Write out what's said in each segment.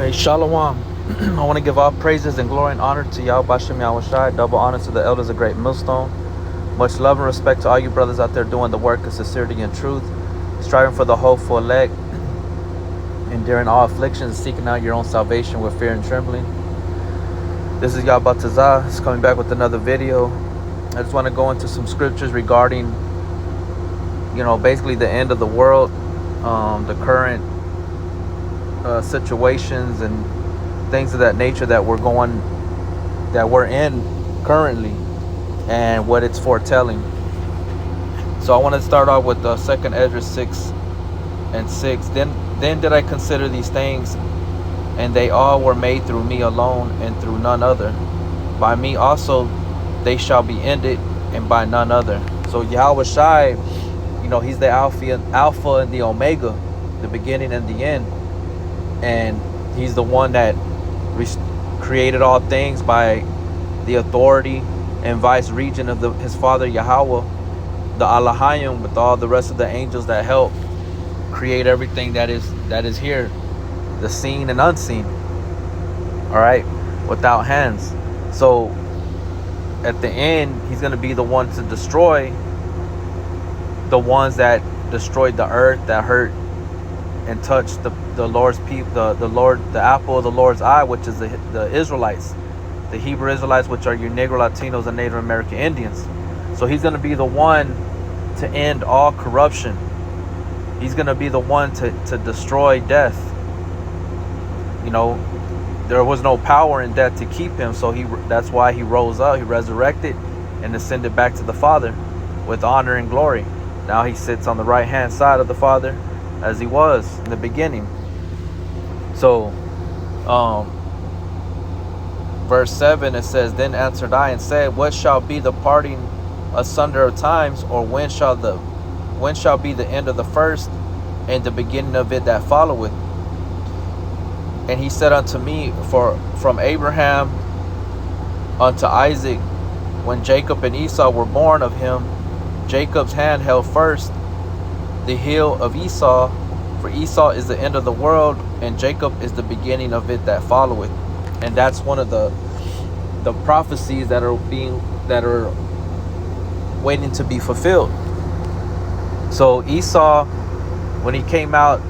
Hey, Shalom. I want to give all praises and glory and honor to Yahawashi, double honor to the elders of Great Millstone. Much love and respect to all you brothers out there doing the work of sincerity and truth, striving for the hopeful elect, enduring all afflictions, and seeking out your own salvation with fear and trembling. This is Yahabatazah. It's coming back with another video. I just want to go into some scriptures regarding, basically the end of the world, the current situations and things of that nature that we're in currently, and what it's foretelling. So I want to start off with 2nd Ezra 6:6. Then did I consider these things, and they all were made through me alone, and through none other. By me also they shall be ended, and by none other. So Yahawashi, he's the Alpha and the Omega, the beginning and the end. And he's the one that created all things by the authority and vice regent of his father Yahweh, the Alahayim, with all the rest of the angels that help create everything that is here, the seen and unseen. All right, without hands. So at the end, he's going to be the one to destroy the ones that destroyed the earth, that hurt and touched the Lord's people, the apple of the Lord's eye, which is the Israelites, the Hebrew Israelites, which are your Negro Latinos and Native American Indians. So he's going to be the one to end all corruption. He's going to be the one to destroy death. There was no power in death to keep him, so that's why he rose up, he resurrected, and ascended back to the Father with honor and glory. Now he sits on the right hand side of the Father, as he was in the beginning. So verse 7, it says, Then answered I and said, What shall be the parting asunder of times, or when shall be the end of the first, and the beginning of it that followeth? And he said unto me, For from Abraham unto Isaac, when Jacob and Esau were born of him, Jacob's hand held first the heel of Esau, for Esau is the end of the world, and Jacob is the beginning of it that followeth. And that's one of the prophecies that are waiting to be fulfilled. So Esau, when he came out,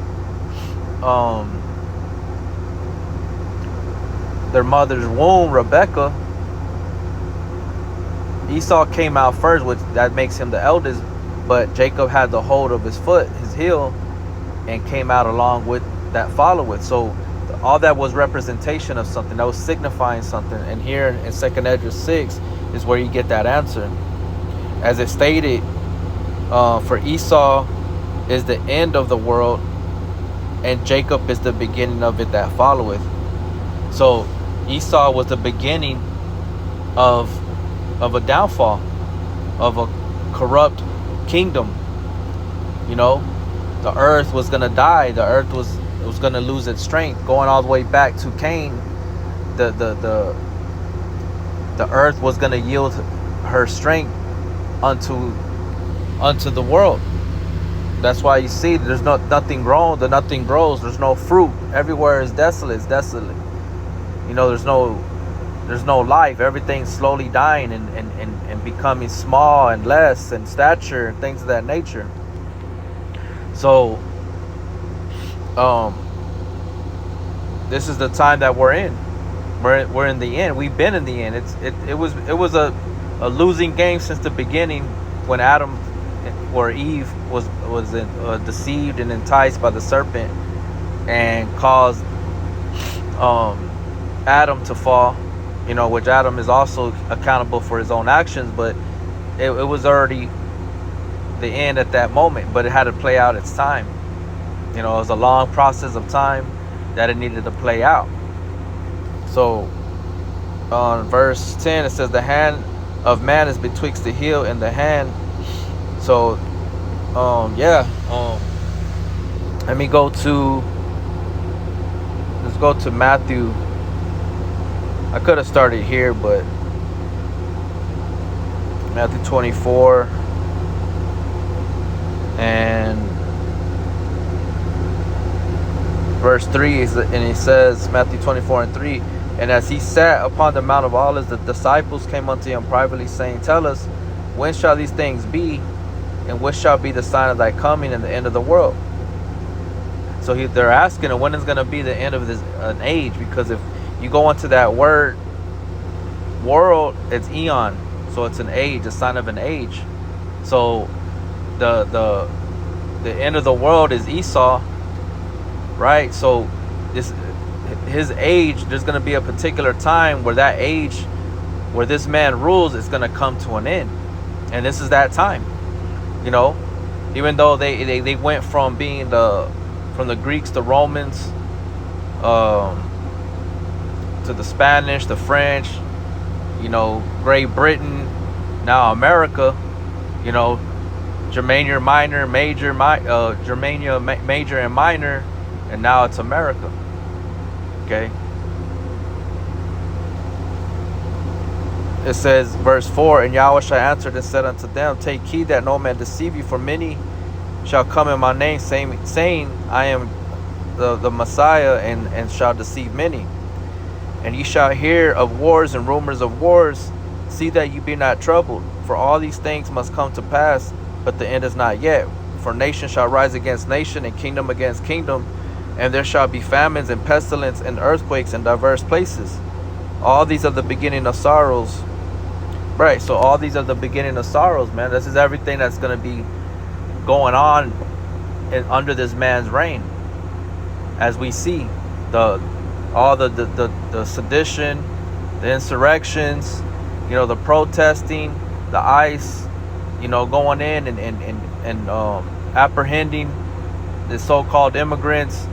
their mother's womb, Rebecca, Esau came out first, which that makes him the eldest. But Jacob had the hold of his foot, his heel, and came out along with that followeth. So all that was representation of something, that was signifying something. And here in 2nd Ezra 6 is where you get that answer. As it stated, for Esau is the end of the world, and Jacob is the beginning of it that followeth. So Esau was the beginning of a downfall, of a corrupt kingdom. The earth was gonna die. The earth was gonna lose its strength. Going all the way back to Cain, the earth was gonna yield her strength unto the world. That's why you see there's nothing grown. Nothing grows. There's no fruit. Everywhere is desolate. It's desolate. There's no life. Everything's slowly dying and becoming small and less in stature and things of that nature. So this is the time that we're in. We're in the end. We've been in the end. It was a losing game since the beginning, when Adam or Eve was deceived and enticed by the serpent and caused Adam to fall. Which Adam is also accountable for his own actions, but it was already the end at that moment, but it had to play out its time. It was a long process of time that it needed to play out. So on verse 10, it says, The hand of man is betwixt the heel and the hand. So let me let's go to Matthew. I could have started here, but Matthew 24 and verse 3, and he says, Matthew 24:3, and as he sat upon the Mount of Olives, the disciples came unto him privately, saying, Tell us, when shall these things be, and what shall be the sign of thy coming and the end of the world? So they're asking him, when is going to be the end of this an age? Because if you go into that word world, it's eon, so it's an age, a sign of an age. So the end of the world is Esau, right? So his age, there's going to be a particular time where that age, where this man rules, is going to come to an end, and this is that time. You know, even though they went from being from the Greeks, the Romans, to the Spanish, the French, you know, Great Britain, now America, you know, Germania minor, major, Germania major and minor, and now it's America. Okay. It says, verse 4, and Yahawashi answered and said unto them, Take heed that no man deceive you, for many shall come in my name, saying, I am the Messiah, and shall deceive many. And ye shall hear of wars and rumors of wars. See that you be not troubled, for all these things must come to pass, but the end is not yet. For nation shall rise against nation, and kingdom against kingdom, and there shall be famines and pestilence and earthquakes in diverse places. All these are the beginning of sorrows. Right, so all these are the beginning of sorrows, man. This is everything that's going to be going on under this man's reign. As we see, all the sedition, the insurrections, you know, the protesting, the ICE, you know, going in and apprehending the so-called immigrants,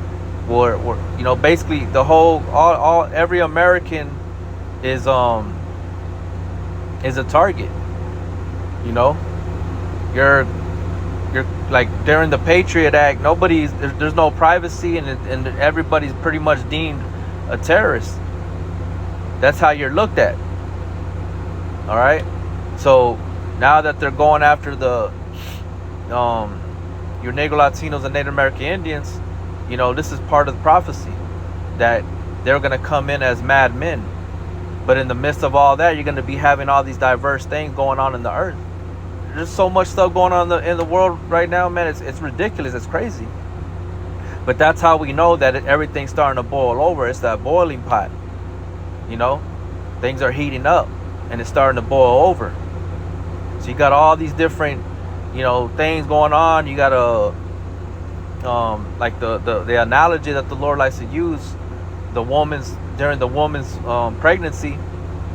were you know, basically the whole every American is a target. You know, you're like, during the Patriot Act, there's no privacy, and everybody's pretty much deemed a terrorist. That's how you're looked at. All right. So now that they're going after the your Negro Latinos and Native American Indians, you know, this is part of the prophecy that they're going to come in as madmen. But in the midst of all that, you're going to be having all these diverse things going on in the earth. There's so much stuff going on in the world right now, man. It's ridiculous. It's crazy. But that's how we know that everything's starting to boil over. It's that boiling pot. You know, things are heating up, and it's starting to boil over. So you got all these different, you know, things going on. You got like the analogy that the Lord likes to use, during the woman's pregnancy,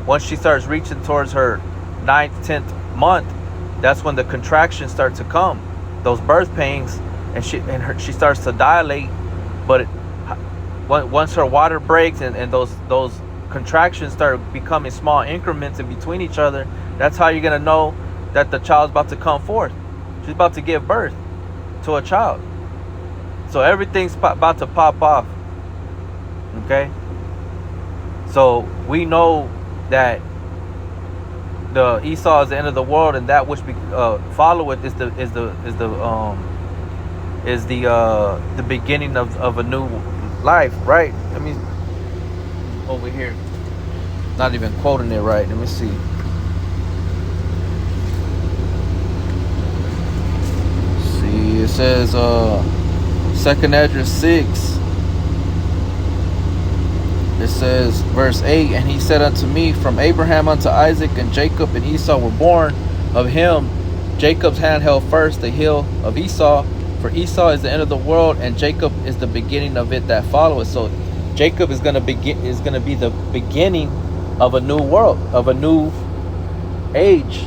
once she starts reaching towards her 9th, 10th month, that's when the contractions start to come, those birth pains, and she starts to dilate. But once her water breaks and those contractions start becoming small increments in between each other, that's how you're gonna know that the child's about to come forth. She's about to give birth to a child. So everything's about to pop off. Okay. So we know that the Esau is the end of the world, and that which followeth is the beginning of a new life, right? I mean, over here, not even quoting it right. Let me see. See, it says 2nd Esdras 6. It says, verse 8, and he said unto me, from Abraham unto Isaac and Jacob and Esau were born. Of him Jacob's hand held first the heel of Esau, for Esau is the end of the world, and Jacob is the beginning of it that followeth. So Jacob is gonna be the beginning of a new world, of a new age,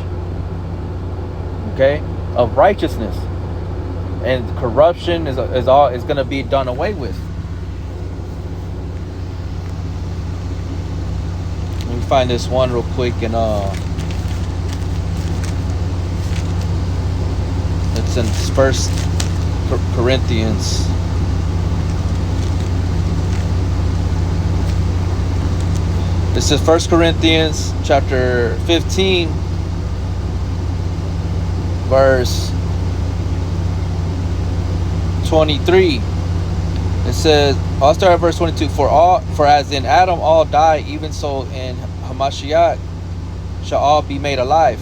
okay, of righteousness, and corruption is gonna be done away with. Let me find this one real quick, and it's in 1 Corinthians. This is 1 Corinthians chapter 15, verse 23. It says, I'll start at verse 22. For as in Adam all die, even so in Hamashiach shall all be made alive.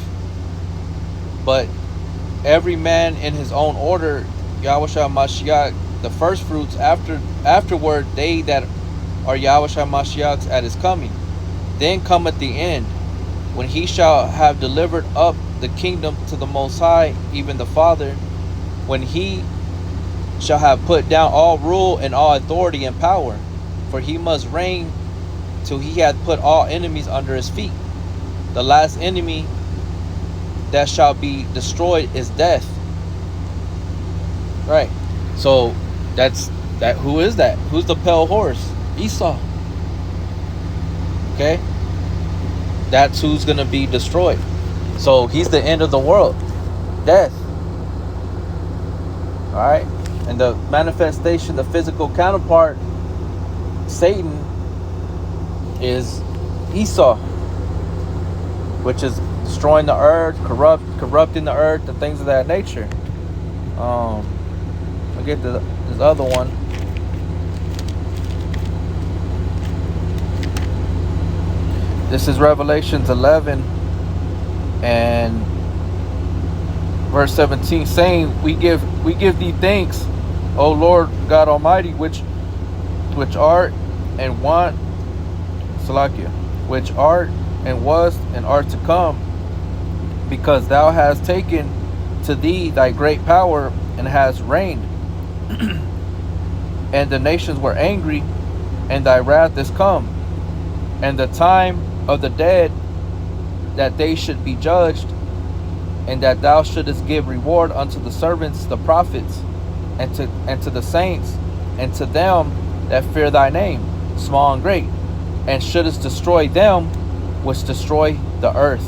But every man in his own order, Yahawashi Mashiach, the first fruits, afterward they that are Yahawashi Mashiach's at his coming. Then cometh the end, when he shall have delivered up the kingdom to the Most High, even the Father, when he shall have put down all rule and all authority and power, for he must reign till he hath put all enemies under his feet. The last enemy that shall be destroyed is death. Right. So that's that. Who is that? Who's the pale horse? Esau. Okay. That's who's gonna be destroyed. So he's the end of the world. Death. Alright. And the manifestation, the physical counterpart, Satan, is Esau, which is destroying the earth, corrupting the earth, and things of that nature. I'll get to this other one. This is Revelations 11 and verse 17, saying, We give thee thanks, O Lord God Almighty, which art and want, Salakia, which art and was and art to come, because thou hast taken to thee thy great power and hast reigned. And the nations were angry, and thy wrath is come, and the time of the dead that they should be judged, and that thou shouldest give reward unto the servants, the prophets, and to the saints, and to them that fear thy name, small and great, and shouldest destroy them which destroy the earth.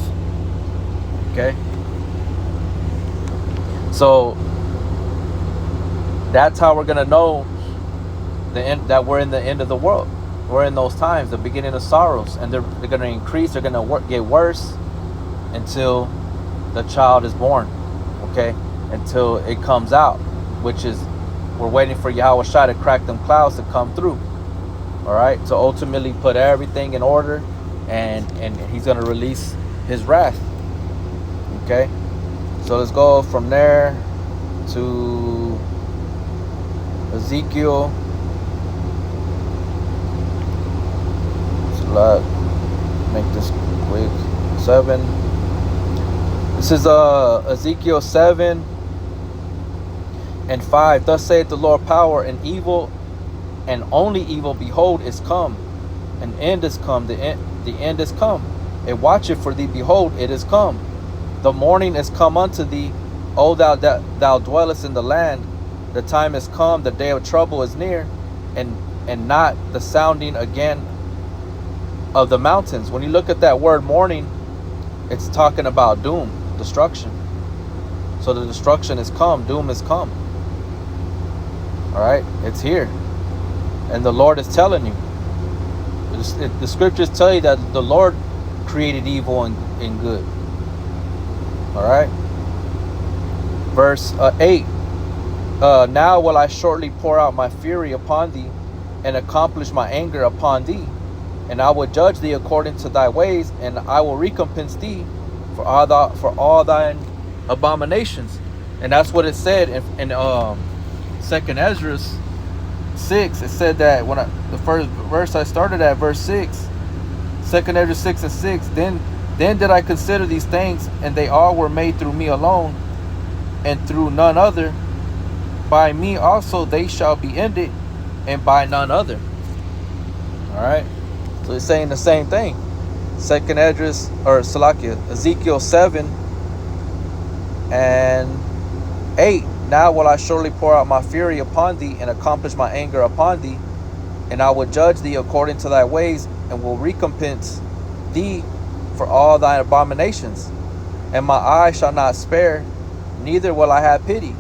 Okay? So that's how we're gonna know the end, that we're in the end of the world. We're in those times, the beginning of sorrows, and they're gonna increase. They're gonna get worse until the child is born. Okay, until it comes out, which is we're waiting for Yahawashi to crack them clouds to come through. All right, to ultimately put everything in order, and he's gonna release his wrath. Okay, so let's go from there to Ezekiel. So make this quick. 7. This is Ezekiel 7 and 5. Thus saith the Lord power, and evil, and only evil, behold, is come. An end is come. The end is come. It watcheth for thee, behold, it is come. The morning is come unto thee, O thou dwellest in the land. The time is come, the day of trouble is near, and not the sounding again of the mountains. When you look at that word morning, it's talking about doom, destruction. So the destruction is come, doom is come. All right, it's here, and the Lord is telling you. The scriptures tell you that the Lord created evil and good. All right. Verse 8. Now will I shortly pour out my fury upon thee, and accomplish my anger upon thee, and I will judge thee according to thy ways, and I will recompense thee for all thine abominations. And that's what it said in 2nd Ezra 6. It said that when the first verse I started at, verse 6, 2nd Ezra 6 and 6. Then did I consider these things, and they all were made through me alone, and through none other. By me also they shall be ended, and by none other. All right. So it's saying the same thing. 2nd Ezra, or Salakia, Ezekiel 7 and 8. Now will I surely pour out my fury upon thee, and accomplish my anger upon thee, and I will judge thee according to thy ways, and will recompense thee for all thy abominations. And my eye shall not spare, neither will I have pity.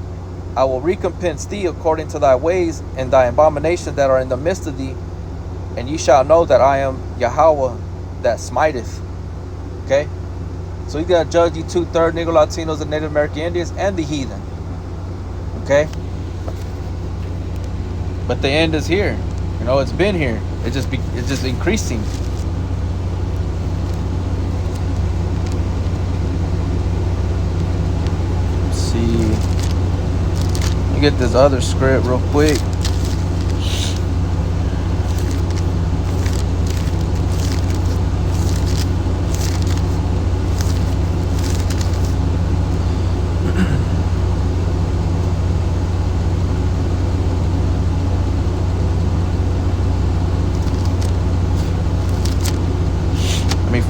I will recompense thee according to thy ways and thy abominations that are in the midst of thee, and ye shall know that I am Yahweh that smiteth. Okay? So he's going to judge you 2/3 Negro Latinos and Native American Indians and the heathen. Okay? But the end is here. You know, it's been here. It's just increasing. Let's see. Let me get this other script real quick.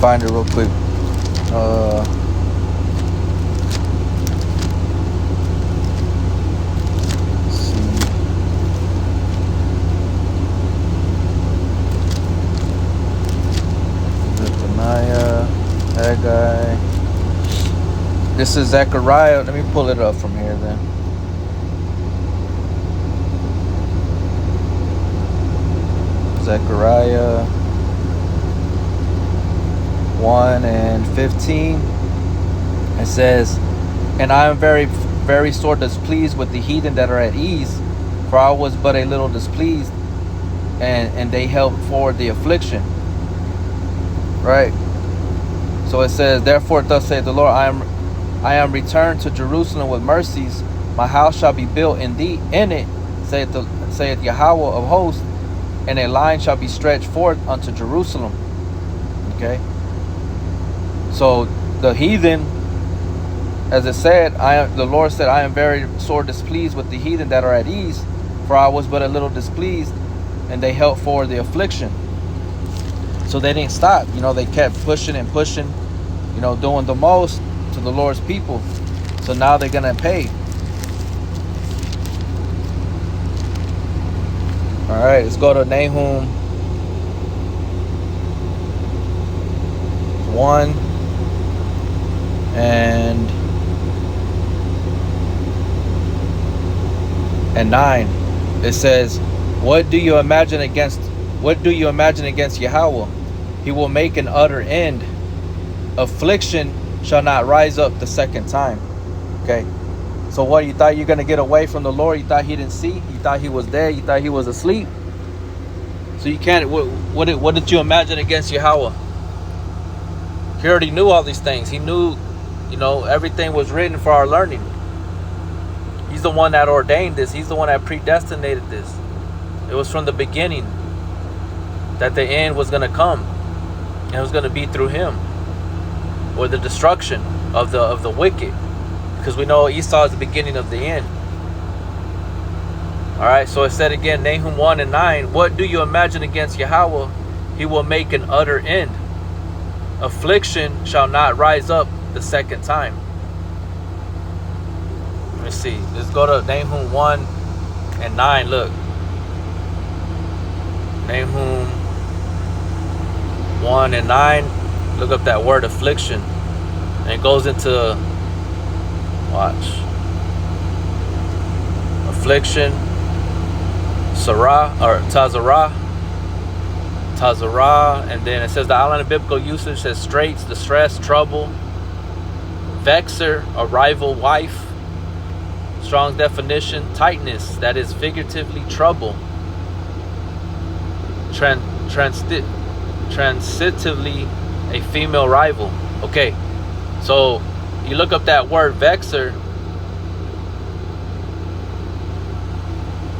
Find it real quick. Let's see. Zephaniah, Haggai. This is Zechariah. Let me pull it up from here then. Zechariah 1:15. It says, "And I am very, very sore displeased with the heathen that are at ease, for I was but a little displeased, and they helped forward the affliction." Right. So it says, "Therefore thus saith the Lord, I am returned to Jerusalem with mercies. My house shall be built in it, saith Yahweh of hosts, and a line shall be stretched forth unto Jerusalem." Okay. So the heathen, as it said, the Lord said, "I am very sore displeased with the heathen that are at ease, for I was but a little displeased, and they helped forward the affliction." So they didn't stop. You know, they kept pushing and pushing, you know, doing the most to the Lord's people. So now they're going to pay. All right, let's go to Nahum 1 and 9. It says, what do you imagine against Yahweh? He will make an utter end. Affliction shall not rise up the second time. Okay. So what, you thought you're going to get away from the Lord? You thought he didn't see? You thought he was dead? You thought he was asleep? So you can't, what did you imagine against Yahweh? He already knew all these things. He knew, you know, everything was written for our learning. He's the one that ordained this. He's the one that predestinated this. It was from the beginning that the end was going to come. And it was going to be through him. Or the destruction of the wicked. Because we know Esau is the beginning of the end. Alright, so it said again, Nahum 1 and 9. What do you imagine against Yahweh? He will make an utter end. Affliction shall not rise up the second time. Let me see. Let's go to Nahum 1 and 9. Look. Nahum 1 and 9. Look up that word affliction. And it goes into, watch. Affliction. Sarah or Tazarah. And then it says the outline of biblical usage says straits, distress, trouble, vexer, a rival wife. Strong's definition, tightness, that is figuratively trouble. Transitively, a female rival. Okay, so you look up that word vexer.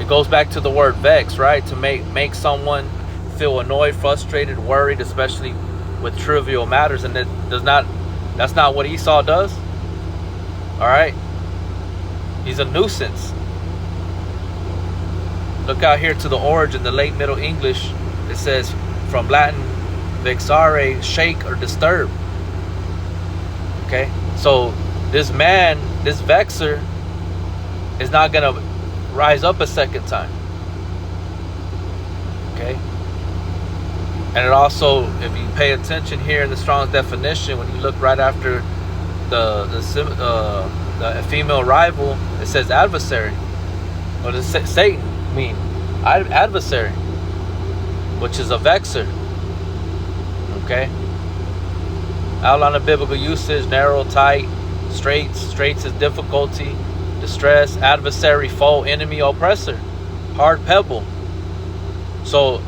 It goes back to the word vex, right? To make someone feel annoyed, frustrated, worried, especially with trivial matters. And that's not what Esau does. All right, he's a nuisance. Look out here to the origin, the late Middle English. It says from Latin vexare, shake or disturb. Okay, so this man, this vexer, is not gonna rise up a second time. Okay. And it also, if you pay attention here in the Strong's definition, when you look right after the female rival, it says adversary. What does Satan mean? Adversary, which is a vexer. Okay. Outline of biblical usage: narrow, tight, straits. Straits is difficulty, distress, adversary, foe, enemy, oppressor, hard pebble. So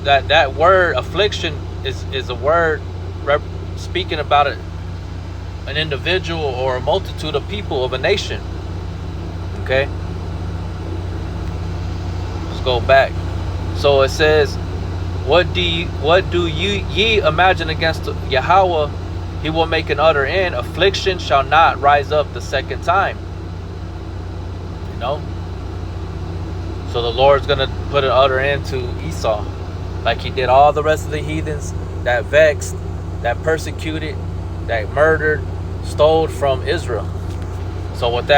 that word affliction is a word speaking about an individual or a multitude of people of a nation. Okay, let's go back. So it says, what do ye imagine against Yahweh? He will make an utter end. Affliction shall not rise up the second time. You know. So the Lord's gonna put an utter end to Esau, like he did all the rest of the heathens that vexed, that persecuted, that murdered, stole from Israel. So with that.